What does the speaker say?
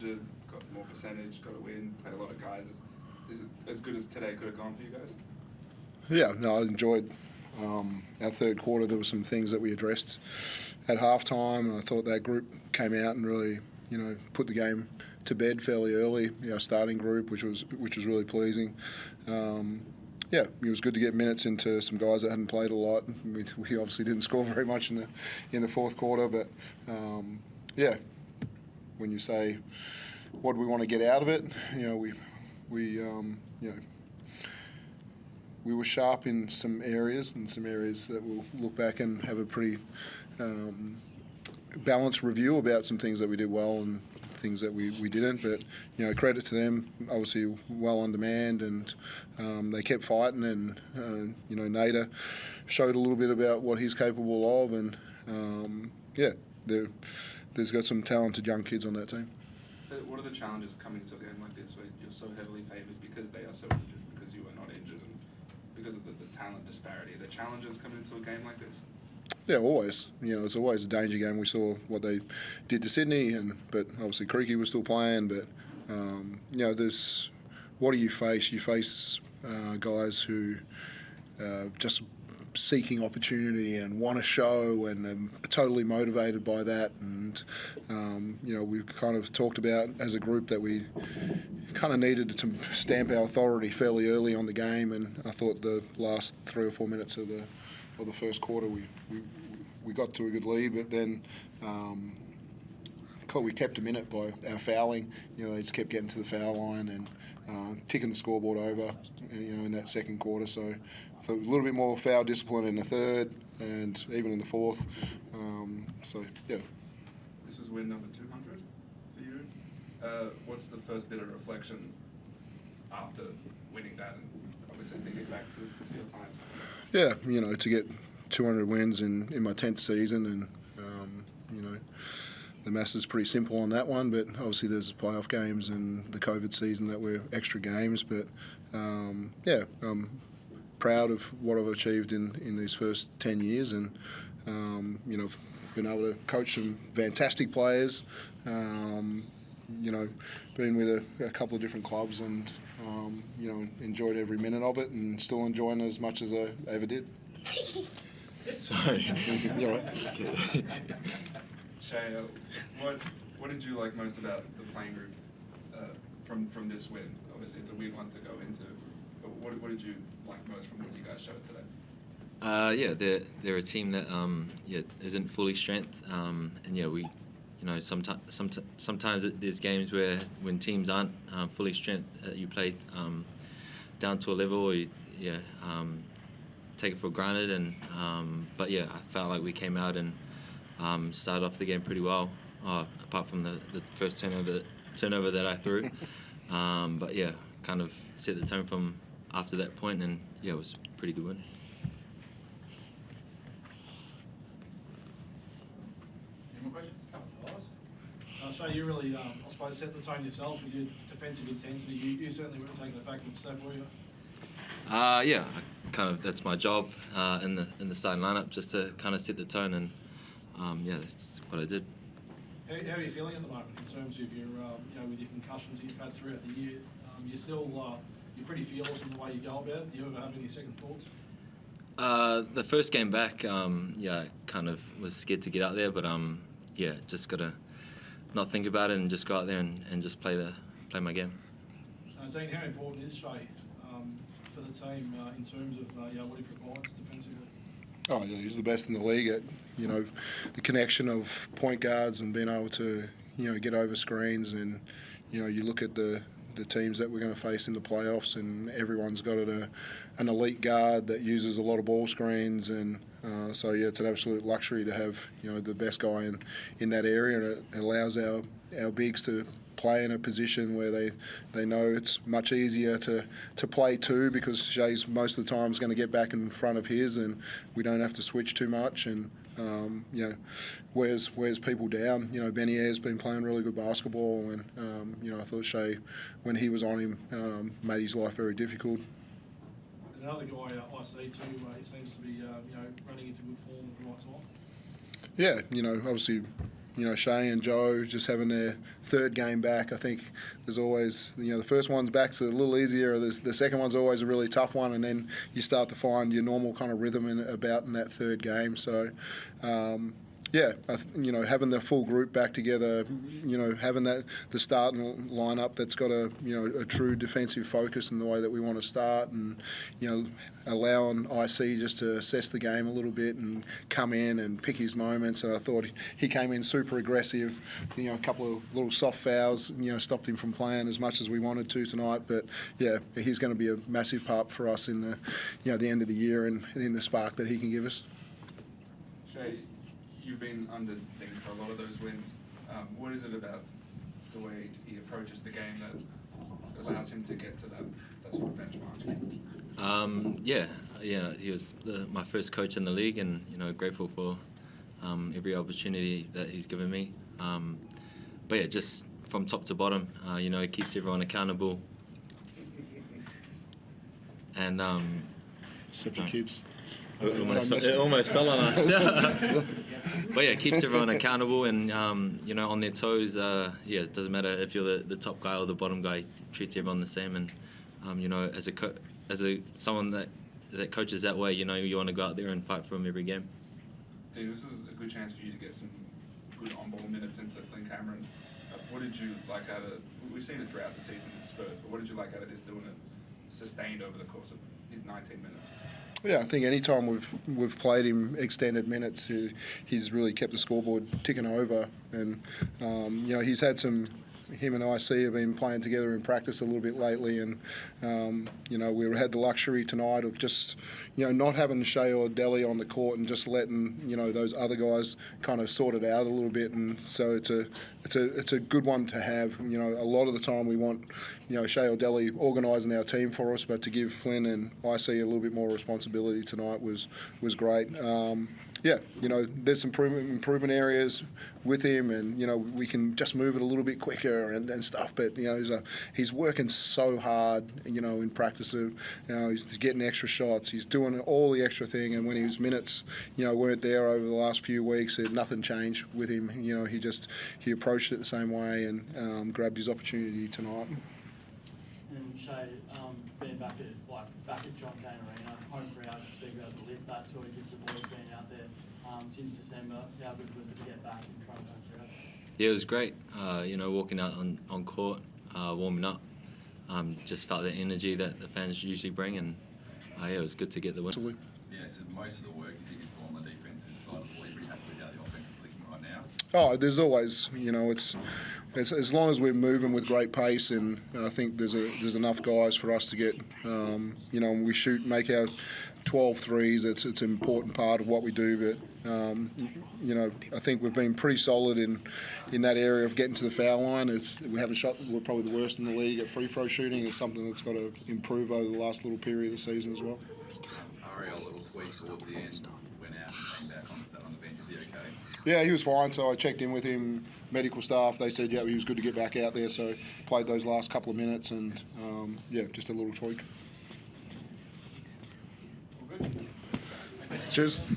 Got more percentage, got a win, played a lot of guys. Is it as good as today could have gone for you guys? Yeah, no, I enjoyed our third quarter. There were some things that we addressed at halftime, and I thought that group came out and really, put the game to bed fairly early. Our starting group, which was really pleasing. Yeah, it was good to get minutes into some guys that hadn't played a lot. We obviously didn't score very much in the fourth quarter, but yeah, when you say what do we want to get out of it, we were sharp in some areas, and some areas that we'll look back and have a pretty balanced review about some things that we did well and things that we didn't. But credit to them, obviously well on demand, and they kept fighting. And Nader showed a little bit about what he's capable of, and there's got some talented young kids on that team. What are the challenges coming to a game like this, where you're so heavily favoured because they are so injured, because you are not injured, and because of the talent disparity? Are there challenges coming into a game like this? Yeah, always. It's always a danger game. We saw what they did to Sydney, but obviously Creaky was still playing. But there's what do you face? You face guys who just seeking opportunity and want to show, and are totally motivated by that. And we kind of talked about as a group that we kind of needed to stamp our authority fairly early on the game. And I thought the last 3 or 4 minutes of the first quarter we got to a good lead, but then we kept them in it by our fouling. They just kept getting to the foul line and ticking the scoreboard over. In that second quarter, so I thought a little bit more foul discipline in the third and even in the fourth. So yeah. This was win number 200 for you. What's the first bit of reflection after winning that, and obviously thinking back to your time? Yeah, to get 200 wins in my 10th season, and the maths is pretty simple on that one, but obviously there's playoff games and the COVID season that were extra games. But I'm proud of what I've achieved in these first 10 years, and been able to coach some fantastic players. Been with a couple of different clubs, and enjoyed every minute of it, and still enjoying it as much as I ever did. Sorry. You're right. Shea, what did you like most about the playing group from this win? Obviously, it's a weird one to go into, but what did you like most from what you guys showed today? They're a team that isn't fully strength, and we, sometimes there's games where when teams aren't fully strength, you play down to a level where you take it for granted, and but I felt like we came out and started off the game pretty well, apart from the first turnover that I threw. But kind of set the tone from after that point, and it was a pretty good win. Any more questions? Shea, you really, I suppose, set the tone yourself with your defensive intensity. You certainly weren't taking a backward step, were you? That's my job in the starting lineup, just to kind of set the tone, and that's what I did. How are you feeling at the moment in terms of your, with your concussions that you've had throughout the year? You're pretty fearless in the way you go about it. Do you ever have any second thoughts? The first game back, I kind of was scared to get out there, but just gotta not think about it and just go out there and just play my game. Dean, how important is Shea for the team in terms of what he provides defensively? Oh yeah, he's the best in the league at the connection of point guards and being able to get over screens, and you look at the teams that we're going to face in the playoffs, and everyone's got an elite guard that uses a lot of ball screens, and so it's an absolute luxury to have the best guy in that area, and it allows our bigs to play in a position where they know it's much easier to play too, because Shea's most of the time is going to get back in front of his, and we don't have to switch too much, and wears people down. Benny Ayre's been playing really good basketball, and I thought Shea, when he was on him, made his life very difficult. Another guy I see too, he seems to be running into good form at the right time. Yeah, obviously Shea and Joe just having their third game back. I think there's always, the first one's back's a little easier. The second one's always a really tough one, and then you start to find your normal kind of rhythm in that third game. So, having the full group back together, having the starting lineup that's got a true defensive focus in the way that we want to start, and allowing IC just to assess the game a little bit and come in and pick his moments. And I thought he came in super aggressive. A couple of little soft fouls, stopped him from playing as much as we wanted to tonight. But he's going to be a massive part for us in the end of the year and in the spark that he can give us. Shea, you've been under things for a lot of those wins. What is it about the way he approaches the game that allows him to get to that sort of benchmark? He was my first coach in the league, and grateful for every opportunity that he's given me. Just from top to bottom, he keeps everyone accountable. And except your kids. It almost fell on us. But keeps everyone accountable and on their toes. It doesn't matter if you're the top guy or the bottom guy. He treats everyone the same, and as someone that coaches that way, you want to go out there and fight for him every game. Dude, this is a good chance for you to get some good on-ball minutes into Flynn Cameron. What did you like out of? We've seen it throughout the season in Spurs, but what did you like out of this, doing it sustained over the course of his 19 minutes? Yeah, I think any time we've played him extended minutes, he's really kept the scoreboard ticking over, and he's had some. Him and IC have been playing together in practice a little bit lately, and we had the luxury tonight of just not having Shea or Deli on the court and just letting those other guys kind of sort it out a little bit, and so it's a good one to have. A lot of the time we want Shea or Deli organising our team for us, but to give Flynn and IC a little bit more responsibility tonight was great. There's some improvement areas with him, and we can just move it a little bit quicker and stuff. But he's working so hard, in practice. He's getting extra shots. He's doing all the extra thing. And when his minutes, weren't there over the last few weeks, nothing changed with him. He approached it the same way and grabbed his opportunity tonight. And Shea, being back at John Cain Arena, home crowd, just being able to lift that sort of gives the boys being out there since December. How good was it to get back in front of home crowd? Yeah, it was great. Walking out on court, warming up, just felt the energy that the fans usually bring, and it was good to get the win. Absolutely. Yeah, so most of the work you think is still on the defensive side of the ball. You're pretty happy with how the offense is clicking right now? Oh, there's always, it's as long as we're moving with great pace, and I think there's enough guys for us to get, when we make our 12 threes, it's an important part of what we do, but I think we've been pretty solid in that area of getting to the foul line. We haven't shot, we're probably the worst in the league at free throw shooting. It's something that's got to improve over the last little period of the season as well. Ariel, a little tweak towards the end, went out and came back on the bench. Is he okay? Yeah, he was fine, so I checked in with him, medical staff. They said, he was good to get back out there, so played those last couple of minutes, and just a little tweak. Cheers.